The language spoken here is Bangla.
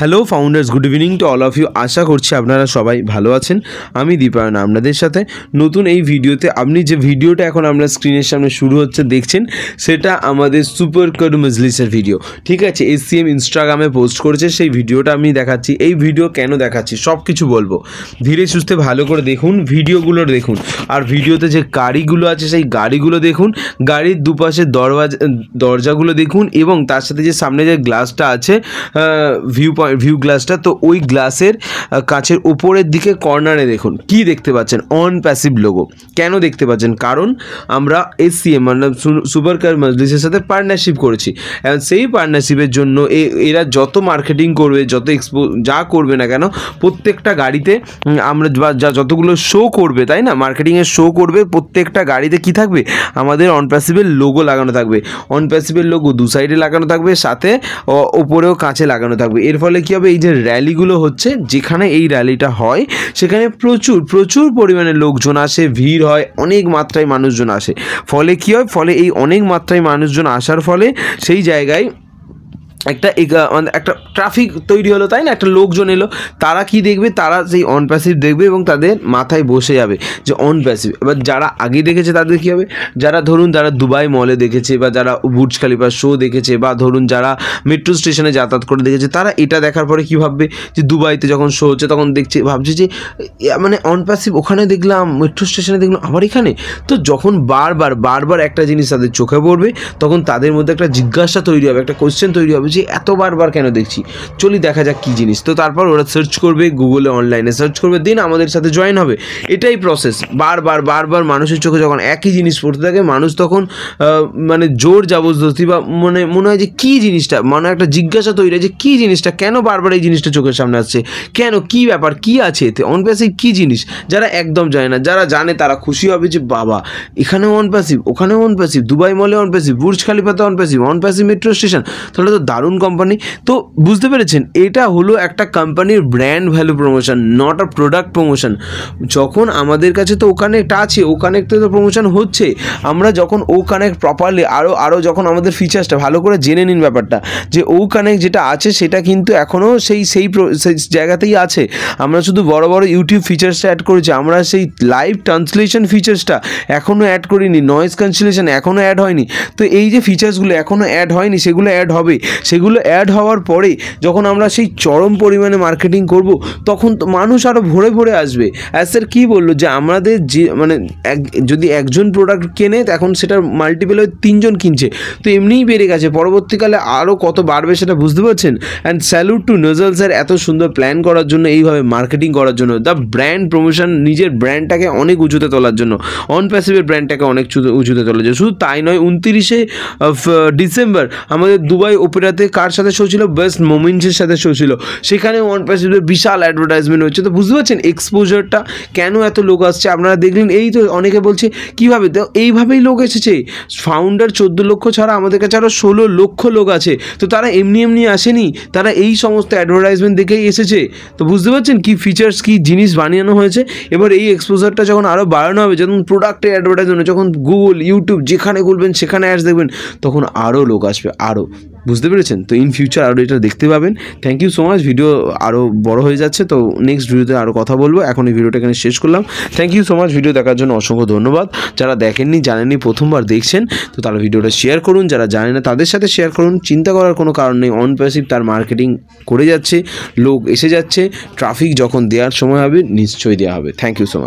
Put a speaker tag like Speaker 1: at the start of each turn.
Speaker 1: Hello founders, good evening to all of you. আশা করছি আপনারা সবাই ভালো আছেন। আমি দীপায়ন আপনাদের সাথে নতুন এই ভিডিওতে। আপনি যে ভিডিওটা এখন আমরা স্ক্রিনের সামনে শুরু হচ্ছে দেখছেন, সেটা আমাদের সুপার কার মজলিসের ভিডিও। ঠিক আছে, এসসিএম ইনস্টাগ্রামে পোস্ট করেছে, সেই ভিডিওটা আমি দেখাচ্ছি। এই ভিডিও কেন দেখাচ্ছি সব কিছু বলবো। ধীরে সুস্থে ভালো করে দেখুন, ভিডিওগুলো দেখুন, আর ভিডিওতে যে গাড়িগুলো আছে সেই গাড়িগুলো দেখুন, গাড়ির দুপাশে দরজাগুলো দেখুন, এবং তার সাথে যে সামনে যে গ্লাসটা আছে ভিউ গ্লাসটা, তো ওই গ্লাসের কাছের উপরের দিকে কর্নারে দেখুন কি দেখতে পাচ্ছেন, অন প্যাসিভ লোগো। কেন দেখতে পাচ্ছেন? কারণ আমরা এসসিএম মানে সুপার কার মজলিসের সাথে পার্টনারশিপ করেছি, এবং সেই পার্টনারশিপের জন্য এরা যত মার্কেটিং করবে, যত যা করবে না কেন, প্রত্যেকটা গাড়িতে আমরা যতগুলো শো করবে, তাই না, মার্কেটিংয়ের শো করবে, প্রত্যেকটা গাড়িতে কি থাকবে, আমাদের অন প্যাসিভের লোগো লাগানো থাকবে। অন প্যাসিভের লোগো দু সাইডে লাগানো থাকবে, সাথে ওপরেও কাছে লাগানো থাকবে। এর ফলে কী হবে, এই যে র্যালিগুলো হচ্ছে, যেখানে এই র্যালিটা হয় সেখানে প্রচুর পরিমাণে লোকজন আসে, ভিড় হয়, অনেক মাত্রায় মানুষজন আসে। ফলে কী হয়, ফলে এই অনেক মাত্রায় মানুষজন আসার ফলে সেই জায়গায় একটা ট্রাফিক তৈরি হলো, তাই না, একটা লোকজন এলো, তারা কি দেখবে, তারা সেই অন প্যাসিভ দেখবে এবং তাদের মাথায় বসে যাবে যে অন প্যাসিভ। এবার যারা আগে দেখেছে তাদের কী হবে, যারা দুবাই মলে দেখেছে, বা যারা বুর্জ খলিফা শো দেখেছে, বা ধরুন যারা মেট্রো স্টেশনে যাতায়াত করে দেখেছে, তারা এটা দেখার পরে কী ভাববে, যে দুবাইতে যখন শো হচ্ছে তখন ভাবছে যে মানে অন প্যাসিভ ওখানে দেখলাম, মেট্রো স্টেশনে দেখলাম, আবার এখানে। তো যখন বারবার একটা জিনিস তাদের চোখে পড়বে, তখন তাদের মধ্যে একটা জিজ্ঞাসা তৈরি হবে, একটা কোশ্চেন তৈরি হবে যে এত বারবার কেন দেখছি, চলি দেখা যাক কী জিনিস। তো তারপর ওরা সার্চ করবে, গুগলে অনলাইনে সার্চ করবে, দেন আমাদের সাথে জয়েন হবে। এটাই প্রসেস। বারবার মানুষের চোখে যখন একই জিনিস পড়তে থাকে, মানুষ তখন মানে জোর জবরদস্তি, বা মনে হয় যে কী জিনিসটা, মানে একটা জিজ্ঞাসা তৈরি হয় যে কী জিনিসটা, কেন বারবার এই জিনিসটা চোখের সামনে আসছে, কেন, কী ব্যাপার, কী আছে এতে, অন প্যাসিভ কী জিনিস। যারা একদম জানে না, যারা জানে তারা খুশি হবে যে বাবা, এখানেও অন প্যাসিভ, ওখানেও অন প্যাসিভ, দুবাই মলে অন প্যাসিভ, বুর্জ খলিফাতে অন প্যাসিভ মেট্রো স্টেশন, তাহলে তো দারুণ কোম্পানি। তো বুঝতে পেরেছেন, এটা হলো একটা কোম্পানির brand value promotion, not a product promotion. যখন আমাদের কাছে তো ও কানেক্ট আছে, ও কানেক্টে তো প্রমোশন হচ্ছে, আমরা যখন ও কানেক্ট প্রপারলি আরও যখন আমাদের ফিচার্সটা ভালো করে জেনে নিন ব্যাপারটা, যে ও কানেক্ট যেটা আছে সেটা কিন্তু এখনও সেই জায়গাতেই আছে। আমরা শুধু বড় ইউটিউব ফিচার্সটা অ্যাড করেছি, আমরা সেই লাইভ ট্রান্সলেশন ফিচার্সটা এখনও অ্যাড করিনি, নয়েজ ক্যান্সেলেশন এখনও অ্যাড হয়নি। তো এই যে ফিচার্সগুলো এখনও অ্যাড হয়নি, সেগুলো অ্যাড হবে। সেগুলো অ্যাড হওয়ার পরে যখন আমরা সেই চরম পরিমাণে মার্কেটিং করব, তখন তো মানুষ আরও ভরে আসবে। স্যার কী বললো, যে আমাদের যে মানে যদি একজন প্রোডাক্ট কেনে, এখন সেটা মাল্টিপল হয়ে 3 জন কিনছে, তো এমনিই বেড়ে গেছে, পরবর্তীকালে আরও কত বাড়বে সেটা বুঝতে পারছেন। And salute to nozzle sir, এত সুন্দর প্ল্যান করার জন্য, এইভাবে মার্কেটিং করার জন্য, দ্য ব্র্যান্ড প্রমোশন, নিজের ব্র্যান্ডটাকে অনেক উঁচুতে তোলার জন্য, অন প্যাসিভের ব্র্যান্ডটাকে অনেক উঁচুতে তোলার জন্য। শুধু তাই নয়, 29শে ডিসেম্বর আমাদের দুবাই ওপেরাতে কার সাথে শো ছিল, বেস্ট মোমেন্টসের সাথে শো ছিল, সেখানে অন প্যাসিভের বিশাল অ্যাডভার্টাইজমেন্ট হচ্ছে। তো বুঝতে পারছেন এক্সপোজারটা কেন এত লোক আসছে। আপনারা দেখলেন, এই তো অনেকে বলছে কীভাবে, তো এইভাবেই লোক এসেছে। ফাউন্ডার 14 লক্ষ ছাড়া আমাদের কাছে আরও 16 লক্ষ লোক আছে। তো তারা এমনি আসেনি, তারা এই সমস্ত অ্যাডভার্টাইজমেন্ট দেখেই এসেছে। তো বুঝতে পারছেন কী ফিচার্স, কী জিনিস বানানো হয়েছে। এবার এই এক্সপোজারটা যখন আরও বাড়ানো হবে, যখন প্রোডাক্টের অ্যাডভার্টাইজমেন্ট, যখন গুগল, ইউটিউব যেখানে খুলবেন সেখানে অ্যাডস দেখবেন, তখন আরও লোক আসবে, আরও। বুঝতে পেরেছেন? তো ইন ফিউচার আরও এটা দেখতে পাবেন। Thank you so much. Video আরও বড় হয়ে যাচ্ছে, তো নেক্সট ভিডিওতে আরও কথা বলবো। এখন এই ভিডিওটা এখানে শেষ করলাম। Thank you so much. ভিডিও দেখার জন্য অসংখ্য ধন্যবাদ। যারা দেখেননি, জানেননি, প্রথমবার দেখছেন, তো তারা ভিডিওটা শেয়ার করুন। যারা জানে না তাদের সাথে শেয়ার করুন। চিন্তা করার কোনো কারণ নেই, অন প্যাসিভ তার মার্কেটিং করে যাচ্ছে, লোক এসে যাচ্ছে, ট্রাফিক যখন দেওয়ার সময় হবে নিশ্চয়ই দেওয়া হবে। Thank you so much.